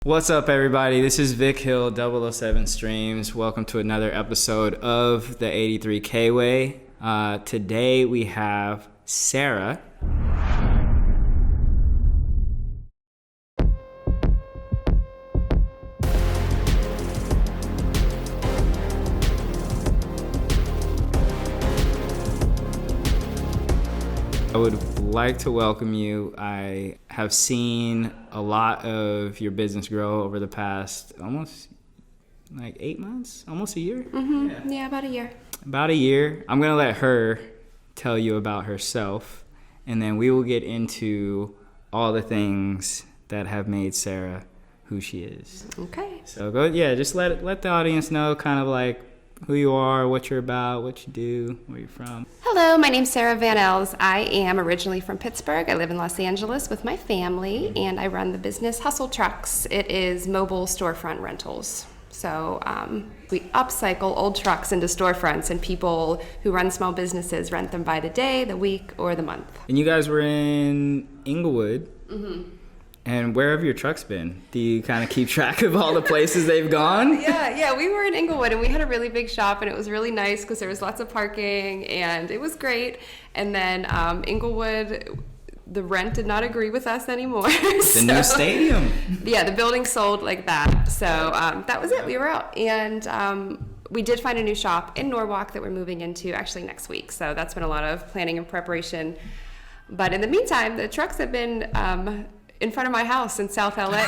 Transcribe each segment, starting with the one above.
What's up, everybody? This is Vic Hill, 007 Streams. Welcome to another episode of the 83K Way. Today we have Sara. I would like to welcome you. I have seen a lot of your business grow over the past almost like 8 months, almost a year. Yeah, about a year. About a year. I'm going to let her tell you about herself, and then we will get into all the things that have made Sara who she is. Okay. So just let the audience know kind of like who you are, what you're about, what you do, where you're from. Hello, my name's Sara Van Ells. I am originally from Pittsburgh. I live in Los Angeles with my family, and I run the business Hustle Trucks. It is mobile storefront rentals. So we upcycle old trucks into storefronts, and people who run small businesses rent them by the day, the week, or the month. And you guys were in Inglewood. And where have your trucks been? Do you kind of keep track of all the places they've gone? Yeah, we were in Inglewood, and we had a really big shop, and it was really nice because there was lots of parking, and it was great. And then Inglewood, the rent did not agree with us anymore. The new stadium. Yeah, the building sold like that. So that was it. We were out. And we did find a new shop in Norwalk that we're moving into actually next week. So that's been a lot of planning and preparation. But in the meantime, the trucks have been in front of my house in South LA.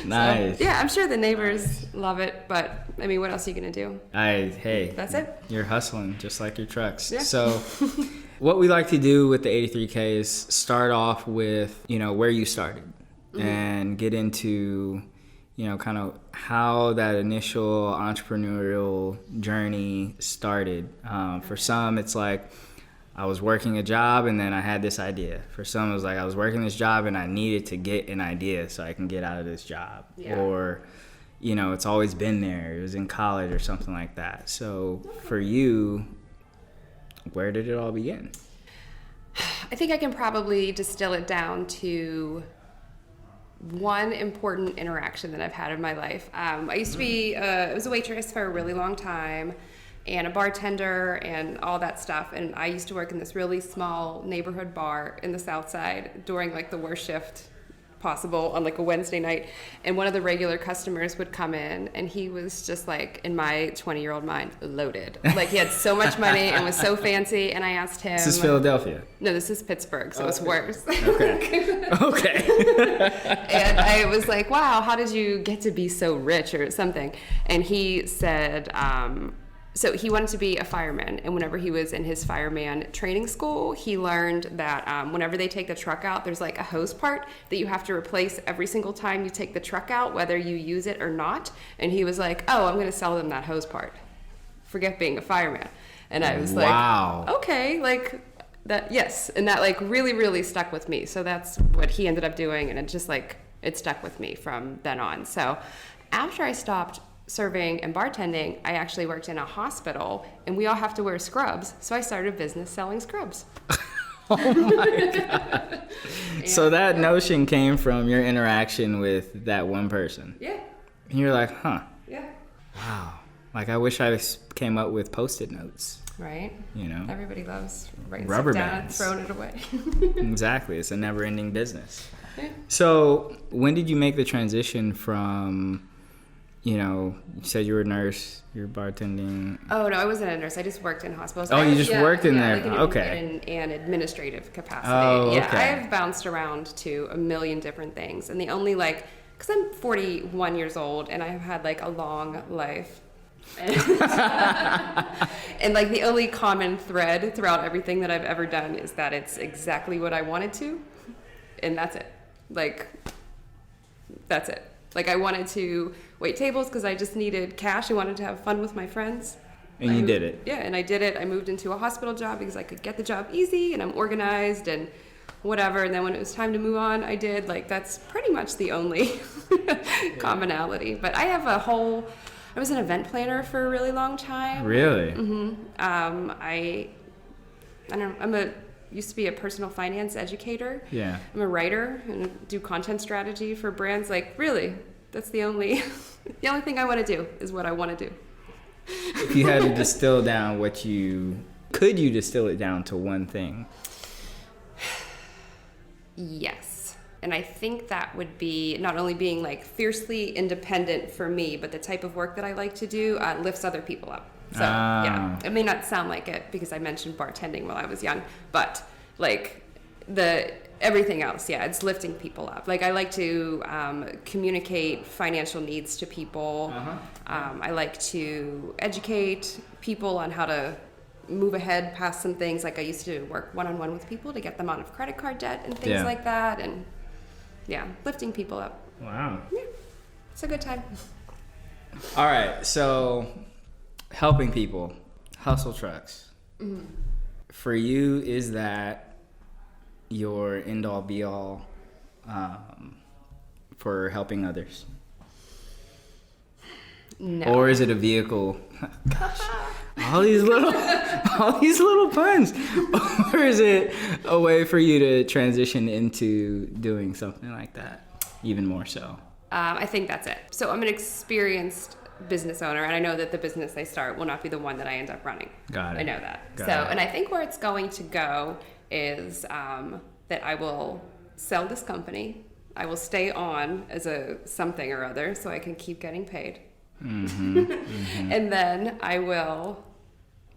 Nice. So, yeah, I'm sure the neighbors love it, but I mean, what else are you gonna do? Hey. That's it. You're hustling just like your trucks. Yeah. So what we like to do with the 83K is start off with, where you started and get into, kind of how that initial entrepreneurial journey started. For some, it's like, I was working a job and then I had this idea. For some, it was like I was working this job and I needed to get an idea so I can get out of this job. Yeah. Or, it's always been there. It was in college or something like that. So for you, where did it all begin? I think I can probably distill it down to one important interaction that I've had in my life. I used to be, I was a waitress for a really long time, and a bartender and all that stuff. And I used to work in this really small neighborhood bar in the South Side during like the worst shift possible on like a Wednesday night. And one of the regular customers would come in, and he was just like, in my 20-year-old mind, loaded. Like he had so much money and was so fancy. And I asked him. This is Philadelphia. No, this is Pittsburgh, so it's worse. Okay. And I was like, wow, how did you get to be so rich or something? And he said, so he wanted to be a fireman, and whenever he was in his fireman training school, he learned that whenever they take the truck out, there's like a hose part that you have to replace every single time you take the truck out, whether you use it or not. And he was like, oh, I'm going to sell them that hose part. Forget being a fireman. And I was wow. like, okay, like that, yes. And that like really, really stuck with me. So that's what he ended up doing, and it just like, it stuck with me from then on. So after I stopped serving and bartending, I actually worked in a hospital, and we all have to wear scrubs. So I started a business selling scrubs. Oh my God. So that notion came from your interaction with that one person. Yeah. And you're like, huh. Yeah. Wow. Like I wish I came up with Post-it notes. Right. Everybody loves writing Rubber stuff down bands. and throwing it away. Exactly. It's a never-ending business. Yeah. So when did you make the transition from, you said you were a nurse, you were bartending. Oh, no, I wasn't a nurse. I just worked in hospitals. Oh, you just worked in there. Like Okay. In an administrative capacity. Oh, Yeah, okay. I've bounced around to a million different things. And the only because I'm 41 years old and I've had like a long life. And like the only common thread throughout everything that I've ever done is that it's exactly what I wanted to. And that's it. That's it. Like I wanted to wait tables because I just needed cash. I wanted to have fun with my friends. And you did it. Yeah, and I did it. I moved into a hospital job because I could get the job easy and I'm organized and whatever. And then when it was time to move on, I did. Like that's pretty much the only commonality. But I have I was an event planner for a really long time. Really? Mm-hmm. I'm a used to be a personal finance educator. Yeah. I'm a writer and do content strategy for brands. Like, really, that's the only thing I want to do is what I want to do. If you had to distill down could you distill it down to one thing? Yes. And I think that would be not only being like fiercely independent for me, but the type of work that I like to do lifts other people up. So yeah, it may not sound like it because I mentioned bartending while I was young, but like everything else, yeah, it's lifting people up. Like I like to communicate financial needs to people. I like to educate people on how to move ahead past some things. Like I used to work one-on-one with people to get them out of credit card debt and things like that. And yeah, lifting people up. Wow. Yeah, it's a good time. All right, so helping people, hustle trucks. Mm-hmm. For you, is that your end-all be-all for helping others? No. Or is it a vehicle? Gosh, all these little puns. Or is it a way for you to transition into doing something like that, even more so? I think that's it. So I'm an experienced business owner, and I know that the business I start will not be the one that I end up running. Got it. I know that. Got it. And I think where it's going to go is that I will sell this company. I will stay on as a something or other so I can keep getting paid. Mm-hmm. Mm-hmm. And then I will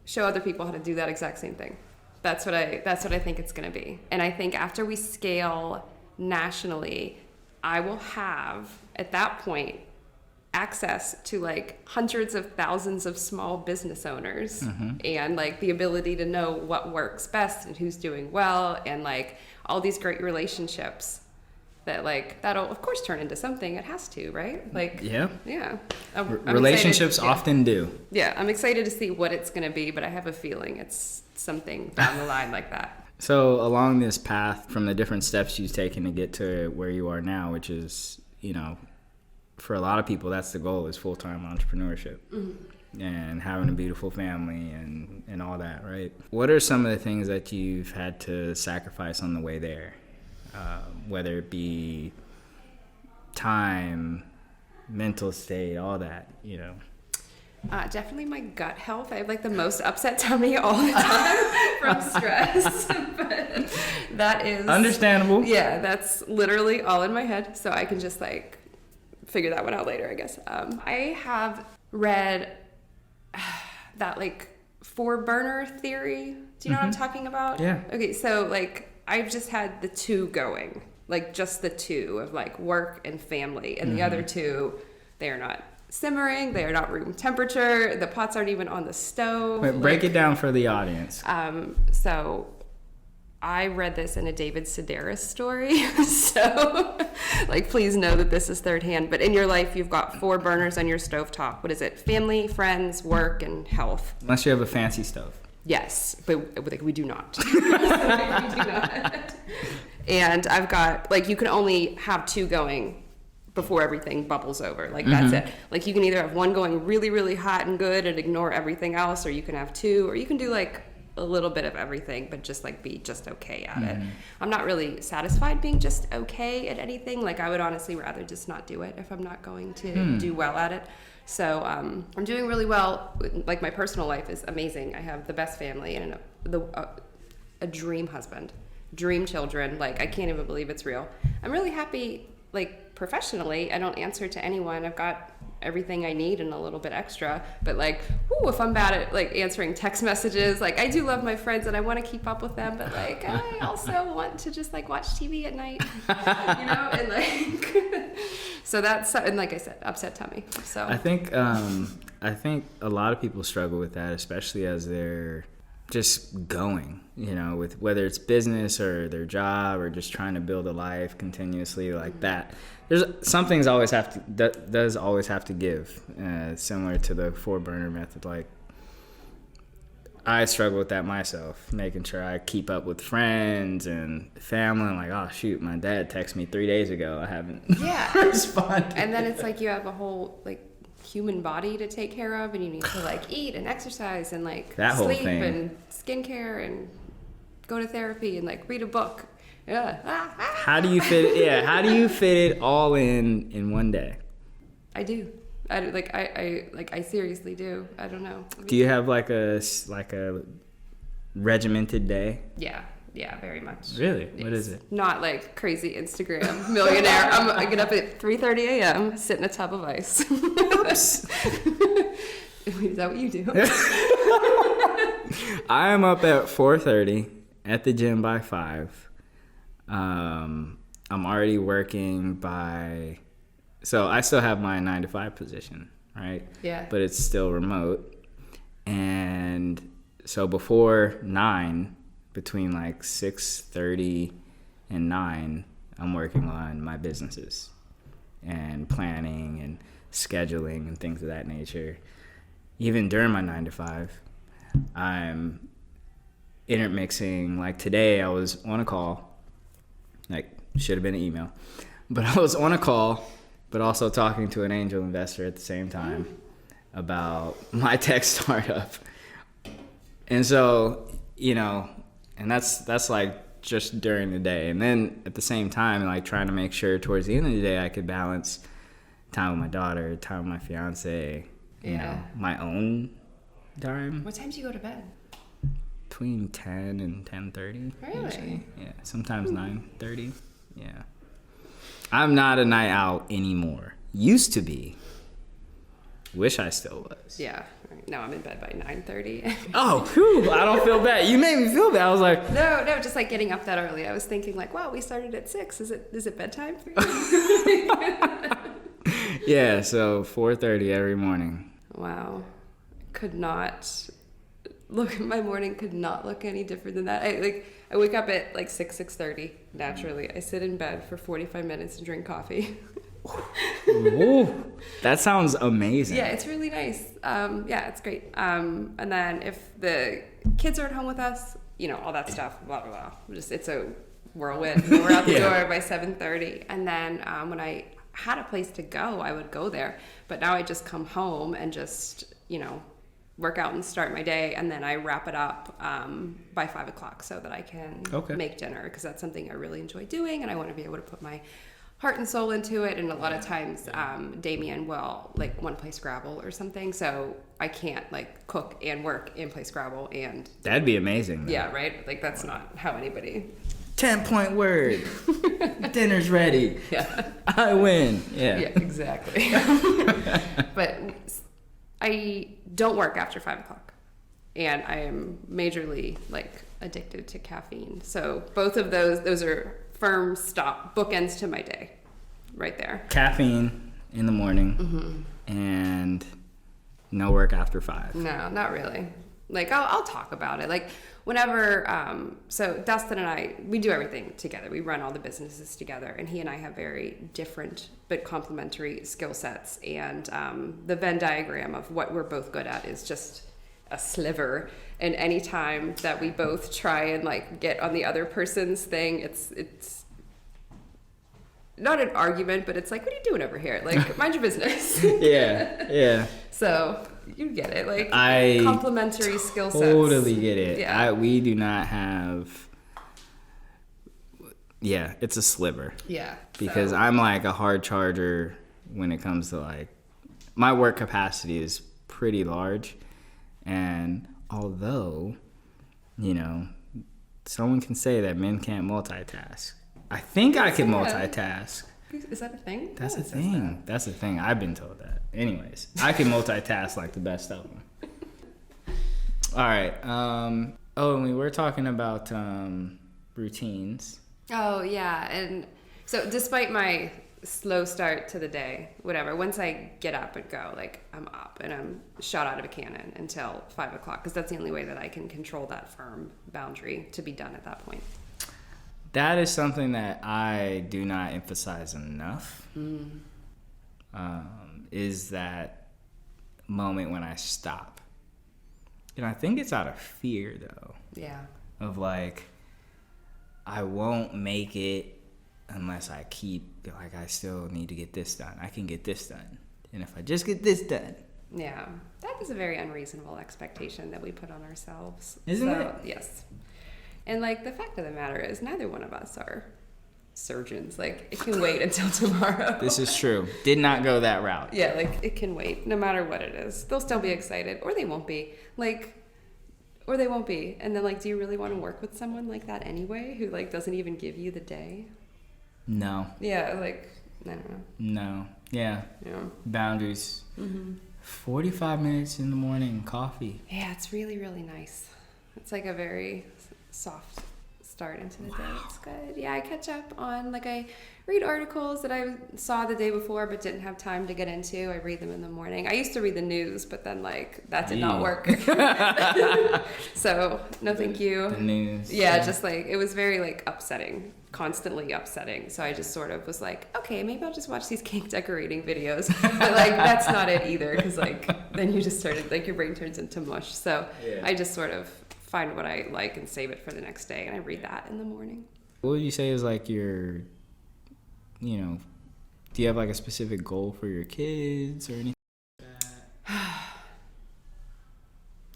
show other people how to do that exact same thing. That's what I think it's going to be. And I think after we scale nationally, I will have at that point access to like hundreds of thousands of small business owners and like the ability to know what works best and who's doing well and like all these great relationships that like that'll of course turn into something. It has to, right? Like yeah. I'm relationships excited, often do. Yeah, I'm excited to see what it's going to be, but I have a feeling it's something down the line like that. So along this path, from the different steps you've taken to get to where you are now, which is, you know, for a lot of people, that's the goal, is full-time entrepreneurship and having a beautiful family and all that, right? What are some of the things that you've had to sacrifice on the way there? Whether it be time, mental state, all that, you know. Definitely my gut health. I have like the most upset tummy all the time from stress. But that is understandable. Yeah, that's literally all in my head. So I can just like figure that one out later, I guess. I have read that like 4-burner theory. Do you know what I'm talking about? Yeah. Okay, so like I've just had the 2 going, like just the 2 of like work and family, and the other 2, they are not simmering, they are not room temperature, the pots aren't even on the stove. Wait, break it down for the audience. So I read this in a David Sedaris story, so like please know that this is third hand, but in your life you've got 4 burners on your stovetop. What is it? Family, friends, work, and health. Unless you have a fancy stove. Yes, but like we do not. We do not. And I've got like you can only have 2 going before everything bubbles over. Like that's it. Like you can either have 1 going really, really hot and good and ignore everything else, or you can have 2, or you can do like a little bit of everything, but just like be just okay at it. I'm not really satisfied being just okay at anything. Like I would honestly rather just not do it if I'm not going to do well at it. So I'm doing really well. Like my personal life is amazing. I have the best family and a dream husband, dream children. Like I can't even believe it's real. I'm really happy. Like professionally, I don't answer to anyone. I've got everything I need and a little bit extra. But like, if I'm bad at like answering text messages, like I do love my friends and I want to keep up with them. But like, I also want to just like watch TV at night, you know, and like. So that's, and like I said, upset tummy. So I think a lot of people struggle with that, especially as they're just going, you know, with whether it's business or their job or just trying to build a life continuously like that. There's some things does always have to give, similar to the 4-burner method. Like I struggle with that myself, making sure I keep up with friends and family. I'm like, oh shoot, my dad texted me 3 days ago. I haven't responded. And then it's like you have a whole like human body to take care of, and you need to like eat and exercise and like that sleep whole thing. And skincare and go to therapy and like read a book. Yeah. How do you fit? Yeah, how do you fit it all in one day? I do. I seriously do. I don't know. Do you have like a regimented day? Yeah, very much. Really? What is it? Not like crazy Instagram millionaire. I get up at 3:30 a.m., sit in a tub of ice. Oops. Is that what you do? I am up at 4:30 at the gym by 5. I'm already working by, so I still have my 9 to 5 position, right? Yeah. But it's still remote. And so before 9, between like 6:30 and 9, I'm working on my businesses and planning and scheduling and things of that nature. Even during my 9 to 5, I'm intermixing. Like today I was on a call, like should have been an email, but I was on a call, but also talking to an angel investor at the same time about my tech startup. And so, and that's like just during the day. And then at the same time, like trying to make sure towards the end of the day, I could balance time with my daughter, time with my fiance, my own time. What time do you go to bed? Between 10 and 10:30. Really? Usually. Yeah, sometimes 9:30. Yeah. I'm not a night out anymore. Used to be. Wish I still was. Yeah. No, I'm in bed by 9:30. Oh, whew, I don't feel bad. You made me feel bad. I was like, No, just like getting up that early. I was thinking like, wow, we started at 6. Is it bedtime for you? yeah, so 4:30 every morning. Wow. My morning could not look any different than that. I wake up at like 6:30 naturally. I sit in bed for 45 minutes and drink coffee. Ooh, that sounds amazing. Yeah, it's really nice. Yeah, it's great. And then if the kids are at home with us, all that stuff, blah, blah, blah. It's a whirlwind. We're out the door by 7:30. And then when I had a place to go, I would go there. But now I just come home and just, work out and start my day. And then I wrap it up by 5 o'clock so that I can make dinner, because that's something I really enjoy doing. And I want to be able to put my heart and soul into it. And a lot of times Damien will want to play Scrabble or something, so I can't cook and work and play Scrabble. And that'd be amazing though. Yeah, right. That's not how anybody 10-point word. Dinner's ready. Yeah, I win. Yeah, exactly. But I don't work after 5 o'clock, and I am majorly addicted to caffeine. So both of those are firm stop bookends to my day right there. Caffeine in the morning, and no work after 5. No, not really. I'll talk about it whenever. So Dustin and I, we do everything together. We run all the businesses together, and he and I have very different but complementary skill sets. And the Venn diagram of what we're both good at is just a sliver. And any time that we both try and get on the other person's thing, it's not an argument, but it's what are you doing over here? Mind your business. Yeah. So you get it. I complementary skill sets. Totally get it. Yeah. We do not have. Yeah, it's a sliver. Yeah. Because I'm a hard charger when it comes to my work capacity is pretty large, and although, someone can say that men can't multitask, I think I can multitask. Is that a thing? That's a thing. That's a thing. I've been told that. Anyways, I can multitask the best of them. All right. And we were talking about routines. Oh, yeah. And so despite my slow start to the day, whatever, once I get up and go, I'm up and I'm shot out of a cannon until 5 o'clock, because that's the only way that I can control that firm boundary to be done at that point. That is something that I do not emphasize enough. Is that moment when I stop. And I think it's out of fear, though. Yeah. Of I won't make it unless I keep, I still need to get this done. I can get this done. And if I just get this done. Yeah. That is a very unreasonable expectation that we put on ourselves. Isn't it? Yes. And like the fact of the matter is, neither one of us are surgeons. Like it can wait until tomorrow. This is true. Did not go that route. Yeah, like it can wait no matter what it is. They'll still be excited, or they won't be. Or they won't be. And then like, do you really want to work with someone like that anyway, who like doesn't even give you the day? No. Yeah, like I don't know. No. Yeah. Boundaries. 45 minutes in the morning, coffee. Yeah, it's really, really nice. It's like a very soft start into the day. It's good. Yeah, I catch up on, like, I read articles that I saw the day before but didn't have time to get into. I read them in the morning. I used to read the news, but then, like, that did not work. So, no thank you. The news. Yeah, just, like, it was very, like, upsetting. Constantly upsetting. So I just sort of was like, okay, maybe I'll just watch these cake decorating videos. But, like, that's not it either, because, like, then you just started, like, your brain turns into mush. So I just sort of find what I like and save it for the next day, and I read that in the morning. What would you say is like your, you know, do you have like a specific goal for your kids or anything like that?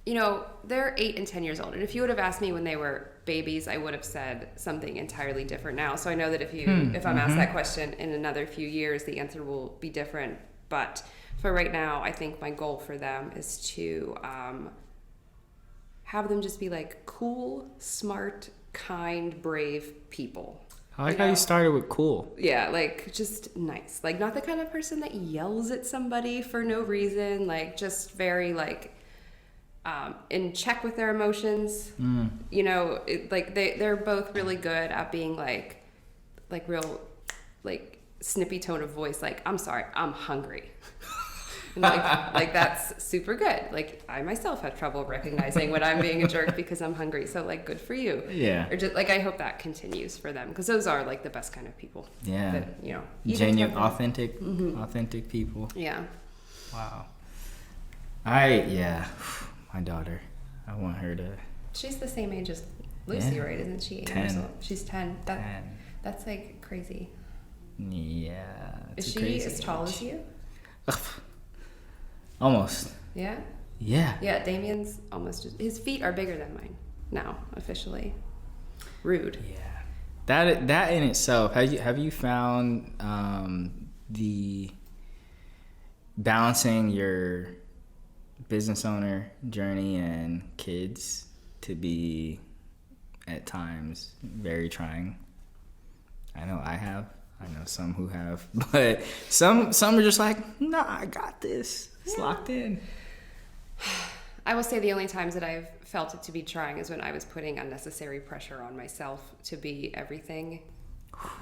You know, they're 8 and 10 years old, and if you would have asked me when they were babies, I would have said something entirely different now. So I know that if I'm asked that question in another few years, the answer will be different. But for right now, I think my goal for them is to have them just be like cool, smart, kind, brave people. I like how you started with cool. Yeah, like just nice. Like not the kind of person that yells at somebody for no reason. Like just very like in check with their emotions. You know, like they're both really good at being like real like snippy tone of voice. Like, I'm sorry, I'm hungry. And like that's super good. Like I myself have trouble recognizing when I'm being a jerk because I'm hungry. So like, good for you. Yeah. Or just like, I hope that continues for them, because those are like the best kind of people. Yeah. That, you know, genuine, authentic people. Yeah. Wow. My daughter, I want her to. She's the same age as Lucy, right? Isn't she 8 years old? She's 10. 10. That's like crazy. Yeah. Is she as tall as you? Almost. Yeah? Yeah. Yeah, Damien's almost, his feet are bigger than mine now, officially. Rude. Yeah. That in itself, have you found the balancing your business owner journey and kids to be at times very trying? I know I have. I know some who have, but some are just like, nah, I got this. It's locked in. I will say the only times that I've felt it to be trying is when I was putting unnecessary pressure on myself to be everything,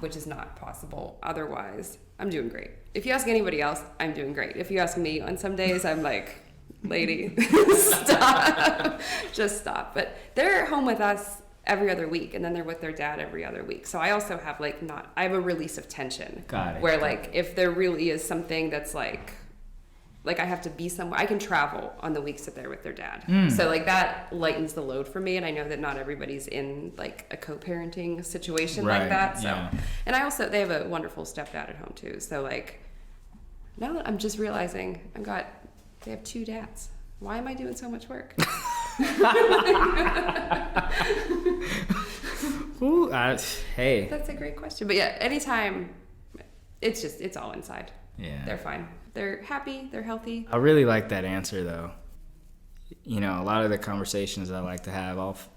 which is not possible. Otherwise, I'm doing great. If you ask anybody else, I'm doing great. If you ask me on some days, I'm like, lady, stop. Just stop. But they're home with us every other week, and then they're with their dad every other week. So I also have I have a release of tension. Got it. Where like, if there really is something that's like I have to be somewhere, I can travel on the weeks that they're with their dad. So like that lightens the load for me. And I know that not everybody's in like a co-parenting situation like that. So, and they have a wonderful stepdad at home too. So like, now that I'm just realizing they have 2 dads. Why am I doing so much work? Ooh, hey. That's a great question. But yeah, anytime, it's all inside. Yeah. They're fine. They're happy. They're healthy. I really like that answer, though. You know, a lot of the conversations I like to have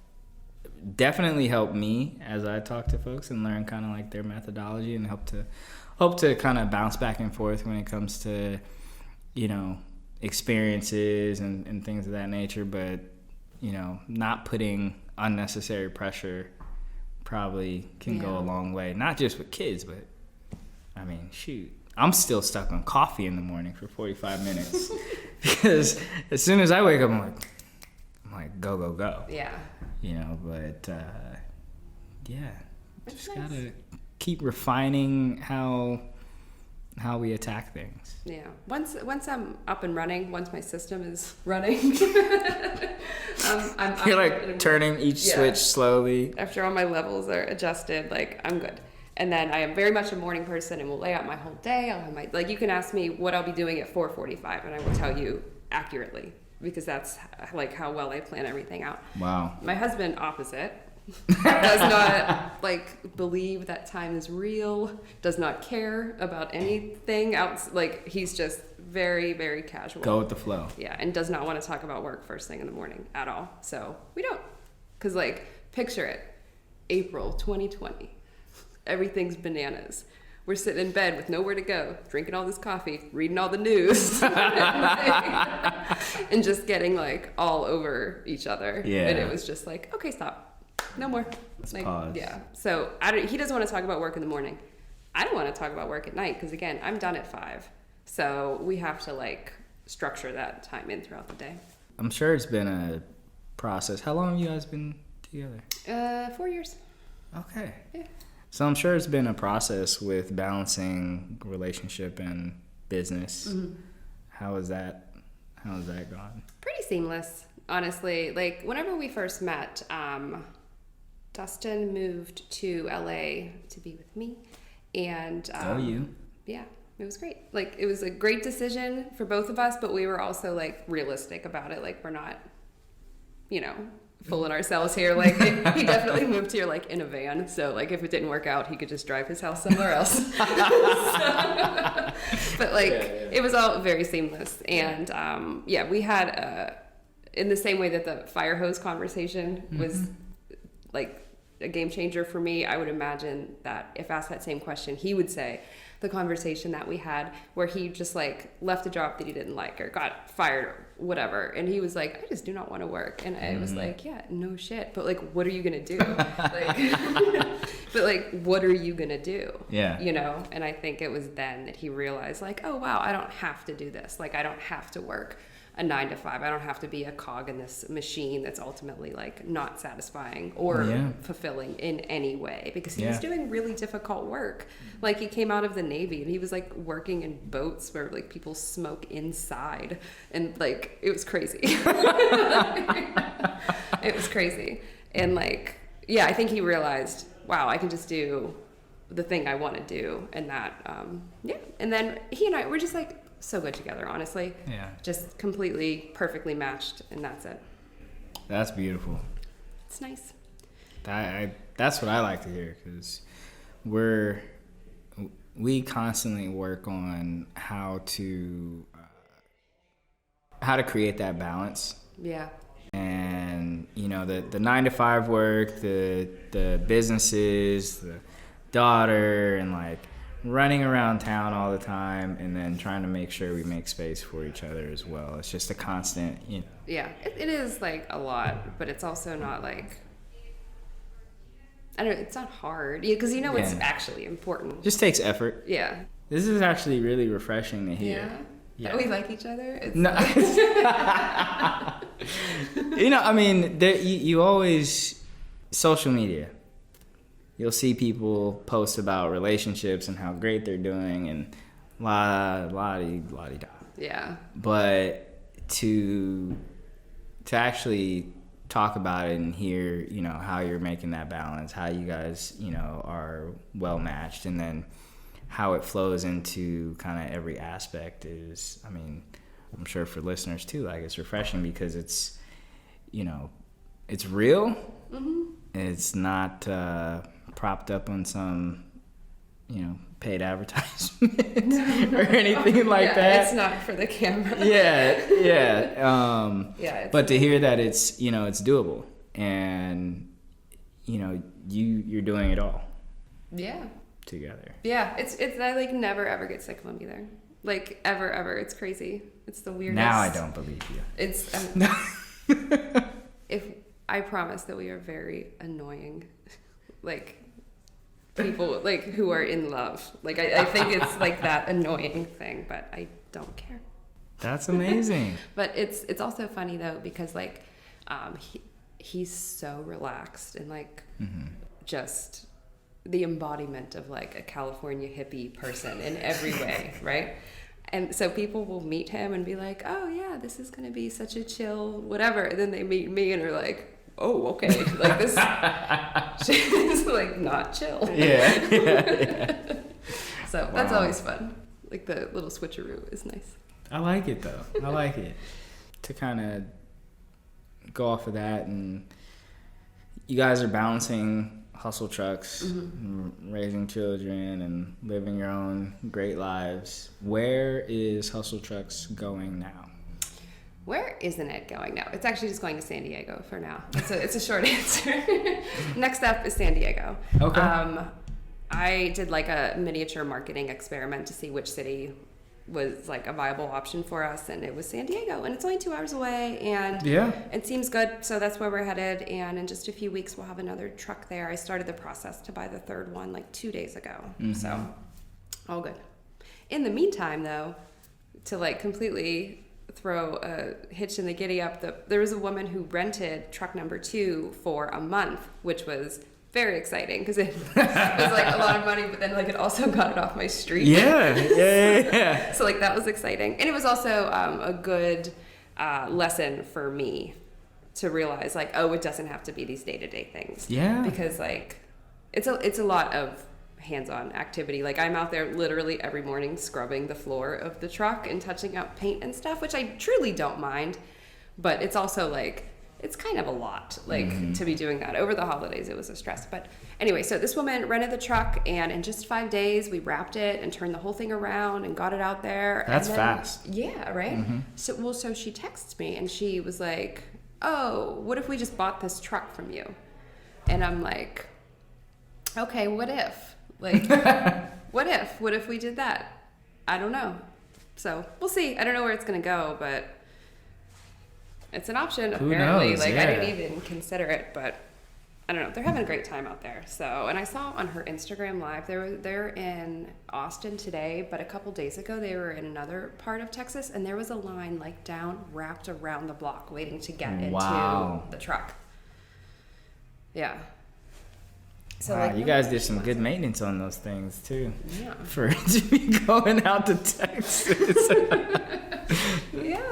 definitely help me as I talk to folks and learn kind of like their methodology, and hope to kind of bounce back and forth when it comes to, you know, experiences and things of that nature. But, you know, not putting unnecessary pressure probably can go a long way. Not just with kids, but I mean, shoot. I'm still stuck on coffee in the morning for 45 minutes because as soon as I wake up, I'm like, go. Yeah. You know, but yeah, That's just nice. gotta keep refining how we attack things. Yeah. Once I'm up and running, once my system is running, I'm You're like turning each switch slowly. After all my levels are adjusted, like I'm good. And then I am very much a morning person and will lay out my whole day. I'll have you can ask me what I'll be doing at 4:45 and I will tell you accurately, because that's like how well I plan everything out. Wow. My husband, opposite. Does not like believe that time is real. Does not care about anything else. Like he's just very, very casual. Go with the flow. Yeah, and does not want to talk about work first thing in the morning at all. So we don't. Because like, picture it. April 2020. Everything's bananas. We're sitting in bed with nowhere to go, drinking all this coffee, reading all the news, and just getting like all over each other. Yeah. And it was just like, okay, stop. No more. Let's like, pause. Yeah. So he doesn't want to talk about work in the morning. I don't want to talk about work at night because, again, I'm done at 5. So we have to like structure that time in throughout the day. I'm sure it's been a process. How long have you guys been together? 4 years. Okay. Yeah. So I'm sure it's been a process with balancing relationship and business. Mm-hmm. How has that gone? Pretty seamless, honestly. Like whenever we first met, Dustin moved to LA to be with me, and you? Yeah, it was great. Like it was a great decision for both of us, but we were also like realistic about it. Like we're not, fooling ourselves here. Like he definitely moved here like in a van, so like if it didn't work out, he could just drive his house somewhere else. But like it was all very seamless, and we had in the same way that the fire hose conversation was like a game changer for me. I would imagine that if asked that same question, he would say the conversation that we had where he just like left a job that he didn't like or got fired or whatever, and he was like, I just do not want to work. And I was like, yeah, no shit, but like what are you gonna do? But like what are you gonna do? Yeah. And I think it was then that he realized like, oh wow, I don't have to do this. Like I don't have to work a 9 to 5. I don't have to be a cog in this machine that's ultimately like not satisfying or fulfilling in any way, because he was doing really difficult work. Like he came out of the Navy and he was like working in boats where like people smoke inside, and like it was crazy. It was crazy. And like, yeah, I think he realized, wow, I can just do the thing I want to do. And that, and then he and I were just like so good together, honestly. Yeah. Just completely, perfectly matched, and that's it. That's beautiful. It's nice. That's what I like to hear, because we constantly work on how to create that balance. Yeah. And the 9 to 5 work, the businesses, the daughter, and like running around town all the time, and then trying to make sure we make space for each other as well. It's just a constant, Yeah, it is like a lot, but it's also not like, I don't know, it's not hard. Yeah, because it's actually important. Just takes effort. Yeah. This is actually really refreshing to hear. Yeah. We like each other. It's no. I mean, you always, social media, you'll see people post about relationships and how great they're doing and la-di-da. Yeah. But to actually talk about it and hear, how you're making that balance, how you guys, are well matched, and then how it flows into kind of every aspect is, I mean, I'm sure for listeners too, like it's refreshing because it's, it's real. Mm-hmm. It's not propped up on some, paid advertisement or anything like that. It's not for the camera. Yeah. But to hear that it's, it's doable, and, you're doing it all. Yeah. Together. Yeah. It's I like never ever get sick of them either. Like ever. It's crazy. It's the weirdest. Now I don't believe you. It's if I promise that we are very annoying, like people like who are in love. Like I think it's like that annoying thing, but I don't care. That's amazing. But it's also funny though, because like he's so relaxed and like just the embodiment of like a California hippie person in every way, right? And so people will meet him and be like, oh yeah, this is gonna be such a chill whatever, and then they meet me and are like, oh okay, like this is like not chill. Yeah. So that's always fun. Like the little switcheroo is nice. I like it though. I like it. To kind of go off of that, and you guys are balancing hustle trucks, raising children, and living your own great lives. Where is Hustle Trucks going now? Where isn't it going now? It's actually just going to San Diego for now. It's a short answer. Next up is San Diego. Okay. I did like a miniature marketing experiment to see which city was like a viable option for us, and it was San Diego, and it's only 2 hours away, and it seems good, so that's where we're headed. And in just a few weeks we'll have another truck there. I started the process to buy the third one like 2 days ago. So all good. In the meantime though, to like completely throw a hitch in the giddy up, there was a woman who rented truck number 2 for a month, which was very exciting because it was like a lot of money, but then like it also got it off my street. Yeah. So like that was exciting, and it was also a good lesson for me to realize like, oh, it doesn't have to be these day-to-day things. Yeah. Because like it's a lot of hands-on activity. Like I'm out there literally every morning scrubbing the floor of the truck and touching up paint and stuff, which I truly don't mind, but it's also like it's kind of a lot, like to be doing that over the holidays. It was a stress. But anyway, so this woman rented the truck, and in just 5 days we wrapped it and turned the whole thing around and got it out there. That's fast. Yeah, right. So she texts me and she was like, oh, what if we just bought this truck from you? And I'm like, okay, what if? Like, what if we did that? I don't know. So we'll see. I don't know where it's gonna go, but it's an option, apparently. Knows? Like, I didn't even consider it, but I don't know. They're having a great time out there. So, and I saw on her Instagram Live, they're in Austin today, but a couple days ago they were in another part of Texas, and there was a line like wrapped around the block waiting to get into the truck. Yeah. So wow, you guys did some good maintenance on those things too. Yeah. For it to be going out to Texas. Yeah.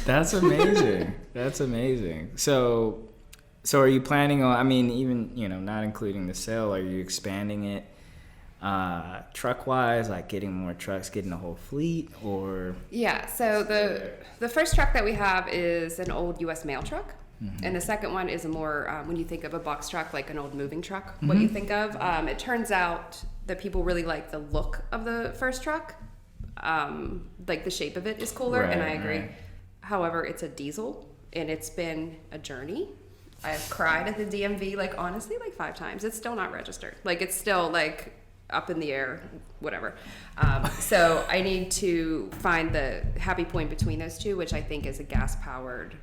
That's amazing. That's amazing. So are you planning on, I mean, even, not including the sale, are you expanding it truck-wise, like getting more trucks, getting a whole fleet, or? Yeah, so the first truck that we have is an old U.S. mail truck. And the second one is a more, when you think of a box truck, like an old moving truck, what you think of. It turns out that people really like the look of the first truck. Like the shape of it is cooler, and I agree. Right. However, it's a diesel, and it's been a journey. I've cried at the DMV, like honestly, like 5 times. It's still not registered. Like it's still like up in the air, whatever. So I need to find the happy point between those two, which I think is a gas-powered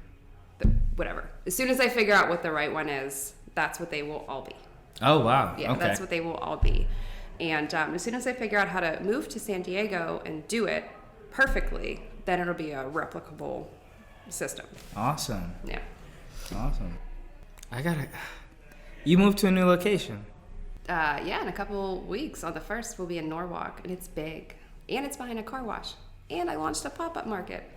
whatever. As soon as I figure out what the right one is, that's what they will all be. Oh, wow. Yeah, okay. That's what they will all be. And as soon as I figure out how to move to San Diego and do it perfectly, then it'll be a replicable system. Awesome. Yeah. Awesome. You moved to a new location? Yeah, in a couple weeks. On the 1st, we'll be in Norwalk, and it's big. And it's behind a car wash. And I launched a pop-up market.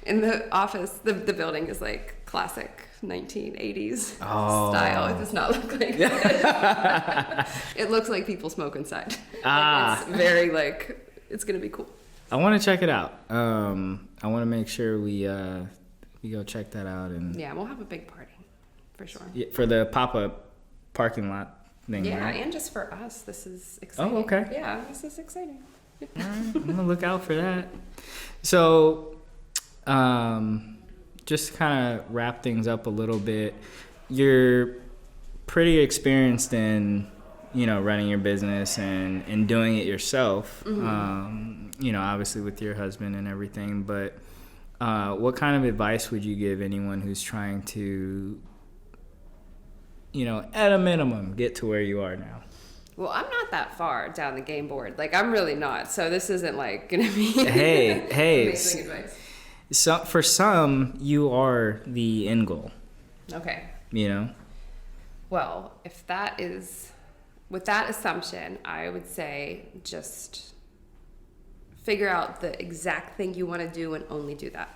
In the office, the building is like classic 1980s style. It does not look like that. It looks like people smoke inside. Like it's very it's gonna be cool. I want to check it out. I want to make sure we go check that out, and we'll have a big party for sure. Yeah, for the pop-up parking lot thing. Yeah, right? And just for us, this is exciting. Oh, okay. Yeah, this is exciting. All right, I'm gonna look out for that. So, just to kind of wrap things up a little bit, you're pretty experienced in, running your business and doing it yourself. Obviously with your husband and everything. But what kind of advice would you give anyone who's trying to, at a minimum, get to where you are now? Well, I'm not that far down the game board. Like, I'm really not. So this isn't, like, going to be amazing advice. So, for some, you are the end goal. Okay. Well, with that assumption, I would say just figure out the exact thing you want to do and only do that.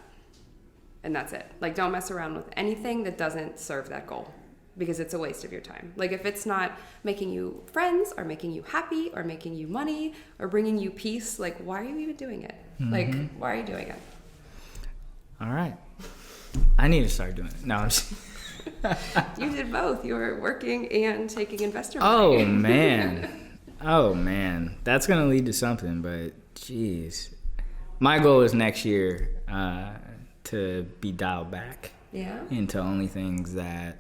And that's it. Like, don't mess around with anything that doesn't serve that goal, because it's a waste of your time. Like, if it's not making you friends or making you happy or making you money or bringing you peace, like, why are you even doing it? Like, why are you doing it? All right. I need to start doing it. No, I'm just... You did both. You were working and taking investor money. Oh, man. Oh, man. That's going to lead to something, but geez. My goal is next year to be dialed back into only things that,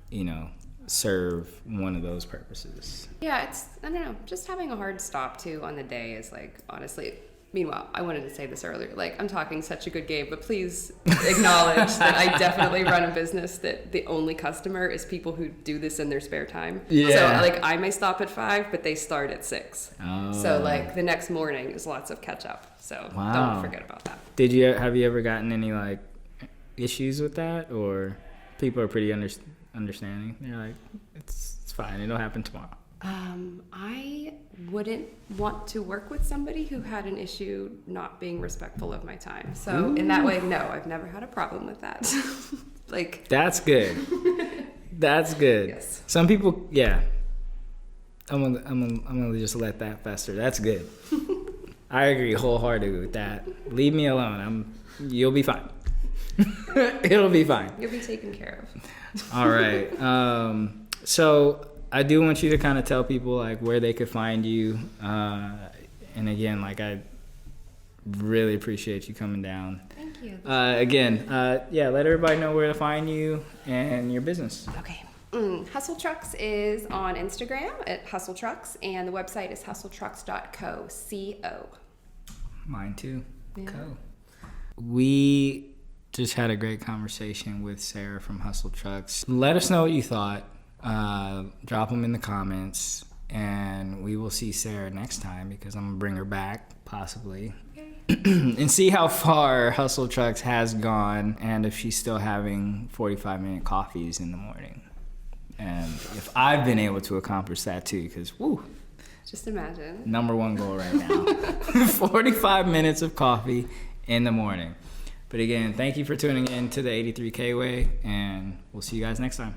you know, serve one of those purposes. Yeah, I don't know, just having a hard stop too on the day is like, honestly, meanwhile, I wanted to say this earlier, like, I'm talking such a good game, but please acknowledge that I definitely run a business that the only customer is people who do this in their spare time. Yeah. So, like, I may stop at 5, but they start at 6. Oh. So, like, the next morning is lots of catch up. So, Wow. don't forget about that. Have you ever gotten any, like, issues with that? Or people are pretty understanding? They're like, it's fine. It'll happen tomorrow. I wouldn't want to work with somebody who had an issue not being respectful of my time. So in that way, no, I've never had a problem with that. Like, that's good. That's good. Yes. Some people, yeah. I'm gonna just let that fester. That's good. I agree wholeheartedly with that. Leave me alone. You'll be fine. It'll be fine. You'll be taken care of. All right. So I do want you to kind of tell people like where they could find you. And again, like I really appreciate you coming down. Thank you. Let everybody know where to find you and your business. Okay. Hustle Trucks is on Instagram at Hustle Trucks, and the website is hustletrucks.co. C-O. Mine too. Yeah. Co. We just had a great conversation with Sara from Hustle Trucks. Let us know what you thought. Drop them in the comments, and we will see Sara next time because I'm gonna bring her back possibly and see how far Hustle Trucks has gone and if she's still having 45-minute coffees in the morning, and if I've been able to accomplish that too, because just imagine, number one goal right now. 45 minutes of coffee in the morning. But again, thank you for tuning in to the 83K Way, and we'll see you guys next time.